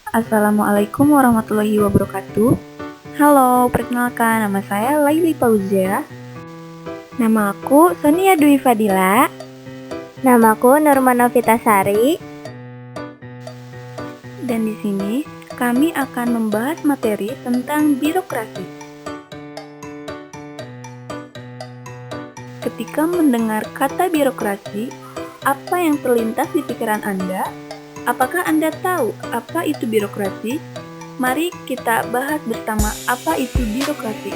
Assalamualaikum warahmatullahi wabarakatuh. Halo, perkenalkan nama saya Laili Fauzia. Nama aku Sonia Dwi Fadila. Namaku Nurmana Vitasari. Dan di sini kami akan membahas materi tentang birokrasi. Ketika mendengar kata birokrasi, apa yang terlintas di pikiran Anda? Apakah Anda tahu apa itu birokrasi? Mari kita bahas bersama apa itu birokrasi.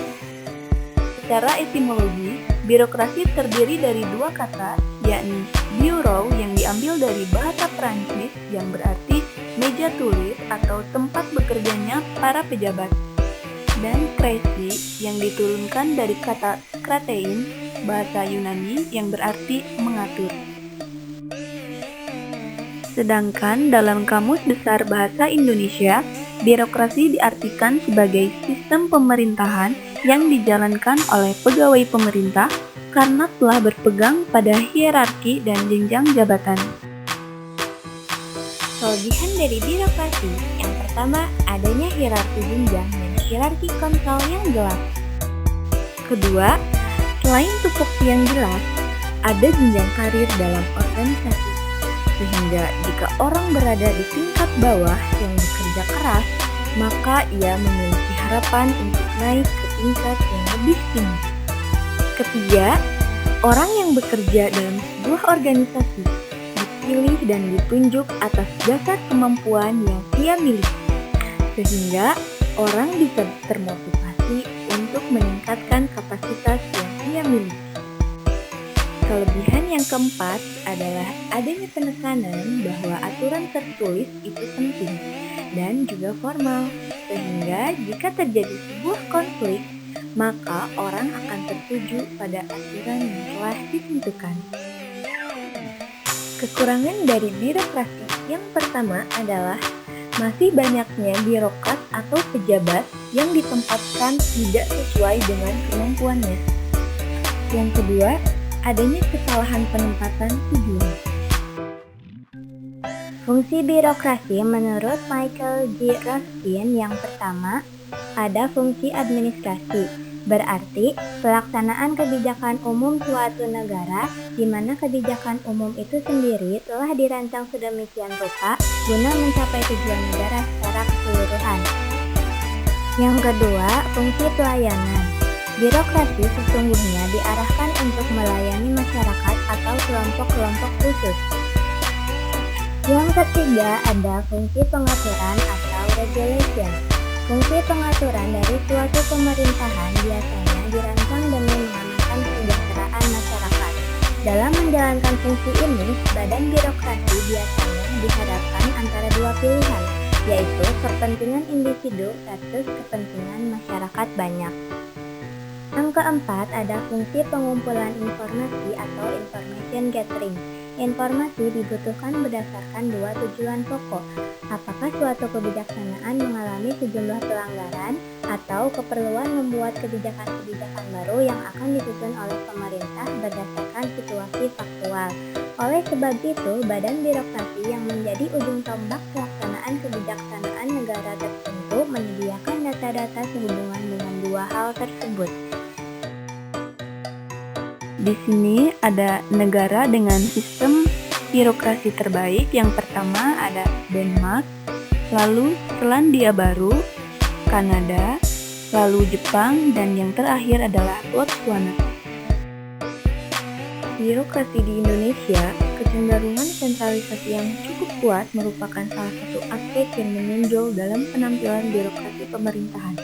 Secara etimologi, birokrasi terdiri dari dua kata, yakni bureau yang diambil dari bahasa Prancis yang berarti meja tulis atau tempat bekerjanya para pejabat, dan kresi yang diturunkan dari kata kratein, bahasa Yunani yang berarti mengatur. Sedangkan dalam Kamus Besar Bahasa Indonesia, birokrasi diartikan sebagai sistem pemerintahan yang dijalankan oleh pegawai pemerintah karena telah berpegang pada hierarki dan jenjang jabatan. Kelebihan dari birokrasi, yang pertama adanya hierarki jenjang dan hierarki kontrol yang jelas. Kedua, selain tupoksi yang jelas, ada jenjang karir dalam organisasi. Sehingga jika orang berada di tingkat bawah yang bekerja keras, maka ia memiliki harapan untuk naik ke tingkat yang lebih tinggi. Ketiga, orang yang bekerja dalam sebuah organisasi dipilih dan ditunjuk atas dasar kemampuan yang ia miliki, sehingga orang bisa termotivasi untuk meningkatkan kapasitas yang ia miliki. Kelebihan yang keempat adalah adanya penekanan bahwa aturan tertulis itu penting dan juga formal, sehingga jika terjadi sebuah konflik, maka orang akan tertuju pada aturan yang telah ditentukan. Kekurangan dari birokrasi yang pertama adalah masih banyaknya birokrat atau pejabat yang ditempatkan tidak sesuai dengan kemampuannya. Yang kedua, adanya kesalahan penempatan tujuan. Fungsi birokrasi menurut Michael J. Ruskin yang pertama, ada fungsi administrasi, berarti pelaksanaan kebijakan umum suatu negara di mana kebijakan umum itu sendiri telah dirancang sedemikian rupa guna mencapai tujuan negara secara keseluruhan. Yang kedua, fungsi pelayanan. Birokrasi sesungguhnya diarahkan untuk melayani masyarakat atau kelompok-kelompok khusus. Yang ketiga, ada fungsi pengaturan atau regulation. Fungsi pengaturan dari suatu pemerintahan biasanya dirancang demi mengamankan kesejahteraan masyarakat. Dalam menjalankan fungsi ini, badan birokrasi biasanya dihadapkan antara dua pilihan, yaitu kepentingan individu versus kepentingan masyarakat banyak. Yang keempat, ada fungsi pengumpulan informasi atau information gathering. Informasi dibutuhkan berdasarkan dua tujuan pokok. Apakah suatu kebijaksanaan mengalami sejumlah pelanggaran atau keperluan membuat kebijakan-kebijakan baru yang akan disusun oleh pemerintah berdasarkan situasi faktual. Oleh sebab itu, badan birokrasi yang menjadi ujung tombak pelaksanaan kebijaksanaan negara tertentu menyediakan data-data sehubungan dengan dua hal tersebut. Di sini ada negara dengan sistem birokrasi terbaik. Yang pertama ada Denmark, lalu Selandia Baru, Kanada, lalu Jepang, dan yang terakhir adalah Botswana. Birokrasi di Indonesia, kecenderungan sentralisasi yang cukup kuat merupakan salah satu aspek yang menonjol dalam penampilan birokrasi pemerintahan.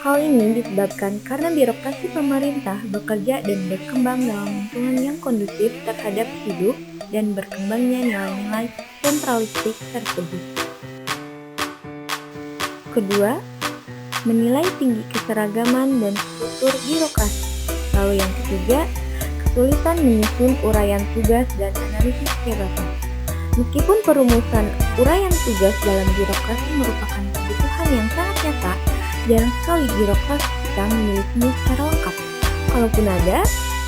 Hal ini disebabkan karena birokrasi pemerintah bekerja dan berkembang dalam lingkungan yang kondusif terhadap hidup dan berkembangnya nilai-nilai sentralistik tersebut. Kedua, menilai tinggi keseragaman dan struktur birokrasi. Lalu yang ketiga, kesulitan menyusun uraian tugas dan analisis jabatan. Meskipun perumusan uraian tugas dalam birokrasi merupakan kebutuhan yang sangat nyata, jarang sekali birokrasi kita memilikinya secara lengkap. Kalaupun ada,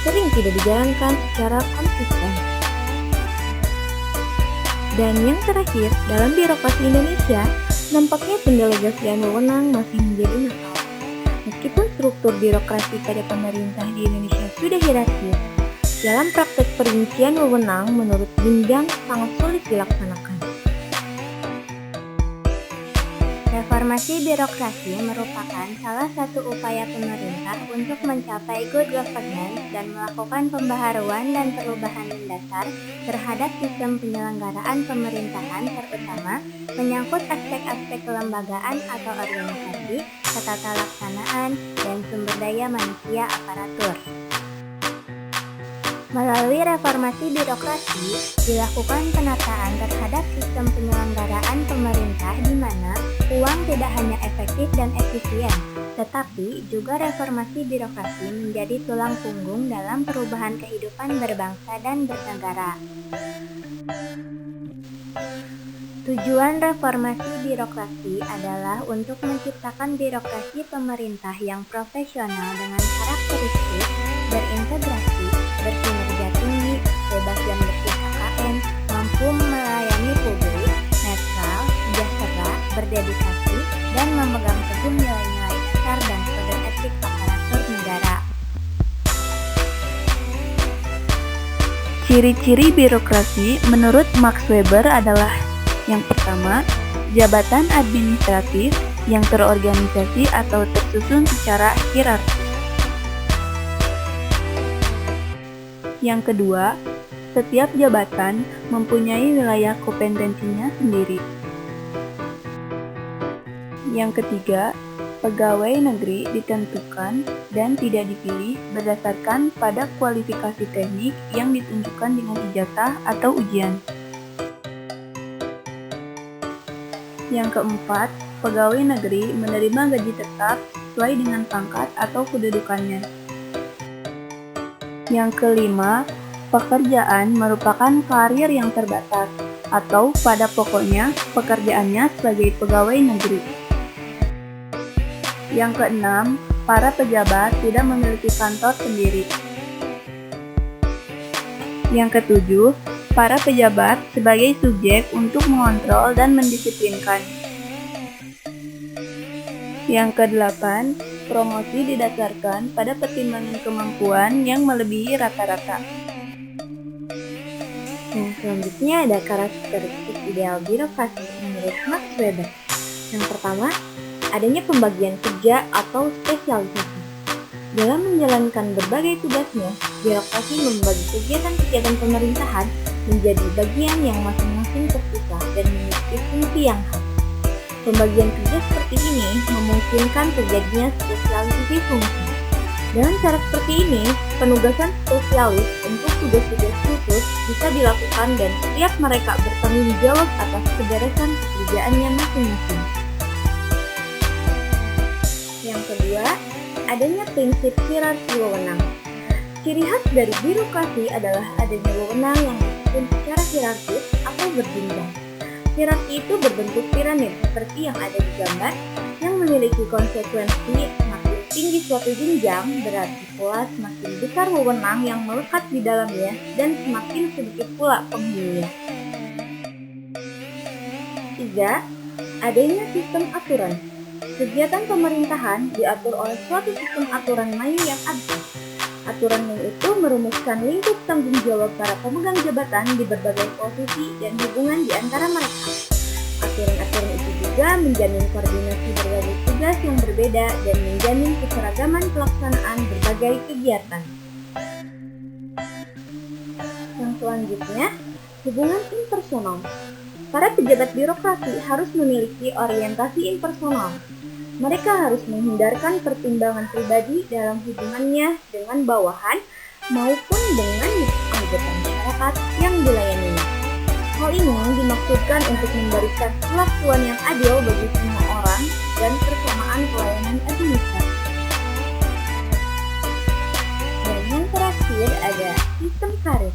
sering tidak dijalankan secara konsisten. Dan yang terakhir, dalam birokrasi Indonesia, Nampaknya pendelegasian wewenang masih menjadi masalah. Meskipun struktur birokrasi pada pemerintah di Indonesia sudah hierarkis, dalam praktek perincian wewenang menurut Ginjang sangat sulit dilaksanakan. Reformasi birokrasi merupakan salah satu upaya pemerintah untuk mencapai good governance dan melakukan pembaharuan dan perubahan mendasar terhadap sistem penyelenggaraan pemerintahan, terutama menyangkut aspek-aspek kelembagaan atau organisasi, tata laksanaan, dan sumber daya manusia aparatur. Melalui reformasi birokrasi, dilakukan penataan terhadap sistem penyelenggaraan pemerintah di mana uang tidak hanya efektif dan efisien, tetapi juga reformasi birokrasi menjadi tulang punggung dalam perubahan kehidupan berbangsa dan bernegara. Tujuan reformasi birokrasi adalah untuk menciptakan birokrasi pemerintah yang profesional dengan karakteristik, berintegrasi, berkinerja tinggi, bebas dan bersih KKN, mampu melayani publik, netral, sejahtera, berdedikasi, dan memegang teguh nilai-nilai dasar dan kode etik aparatur negara. Ciri-ciri birokrasi menurut Max Weber adalah: yang pertama, jabatan administratif yang terorganisasi atau tersusun secara hierarkis. Yang kedua, setiap jabatan mempunyai wilayah kompetensinya sendiri. Yang ketiga, pegawai negeri ditentukan dan tidak dipilih berdasarkan pada kualifikasi teknik yang ditunjukkan dengan ijazah atau ujian. Yang keempat, pegawai negeri menerima gaji tetap sesuai dengan pangkat atau kedudukannya. Yang kelima, pekerjaan merupakan karir yang terbatas atau pada pokoknya pekerjaannya sebagai pegawai negeri. Yang keenam, para pejabat tidak memiliki kantor sendiri. Yang ketujuh, para pejabat sebagai subjek untuk mengontrol dan mendisiplinkan. Yang kedelapan, promosi didasarkan pada pertimbangan kemampuan yang melebihi rata-rata. Nah, selanjutnya ada karakteristik ideal birokrasi menurut Max Weber. Yang pertama, adanya pembagian kerja atau spesialisasi. Dalam menjalankan berbagai tugasnya, birokrasi membagi kegiatan-kegiatan pemerintahan menjadi bagian yang masing-masing terpisah dan memiliki fungsi yang khas. Pembagian kerja seperti ini memungkinkan terjadinya spesialisasi fungsi. Dengan cara seperti ini, penugasan spesialis untuk tugas-tugas khusus bisa dilakukan dan setiap mereka bertanggung jawab atas keberesan pekerjaannya masing-masing. Yang kedua, adanya prinsip hierarki wewenang. Ciri khas dari birokrasi adalah adanya wewenang yang disusun secara hierarkis atau berjenjang. Hierarki itu berbentuk piramid seperti yang ada di gambar, yang memiliki konsekuensi semakin tinggi suatu jenjang, berarti pula semakin besar wewenang yang melekat di dalamnya dan semakin sedikit pula penghulunya. 3. Adanya sistem aturan. Kegiatan pemerintahan diatur oleh suatu sistem aturan main yang ada. Aturan itu merumuskan lingkup tanggung jawab para pemegang jabatan di berbagai posisi dan hubungan di antara mereka. Aturan-aturan itu juga menjamin koordinasi berbagai tugas yang berbeda dan menjamin keseragaman pelaksanaan berbagai kegiatan. Yang selanjutnya, hubungan impersonal. Para pejabat birokrasi harus memiliki orientasi impersonal. Mereka harus menghindarkan pertimbangan pribadi dalam hubungannya dengan bawahan maupun dengan anggota masyarakat yang dilayaninya. Hal ini dimaksudkan untuk memberikan perlakuan yang adil bagi semua orang dan persamaan pelayanan administrasi. Dan yang terakhir ada sistem karir.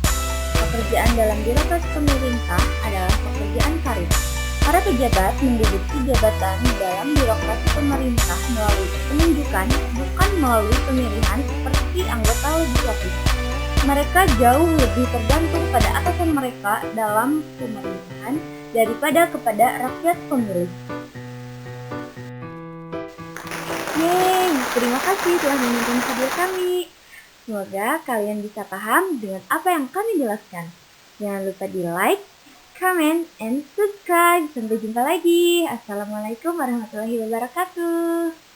Pekerjaan dalam birokrasi pemerintah adalah pekerjaan karir. Para pejabat menduduki jabatan dalam birokrasi pemerintah melalui penunjukan, bukan melalui pemilihan seperti anggota legislatif. Mereka jauh lebih tergantung pada atasan mereka dalam pemerintahan daripada kepada rakyat pemilih. Terima kasih telah menonton video kami. Semoga kalian bisa paham dengan apa yang kami jelaskan. Jangan lupa di like, comment, and subscribe. Sampai jumpa lagi. Assalamualaikum warahmatullahi wabarakatuh.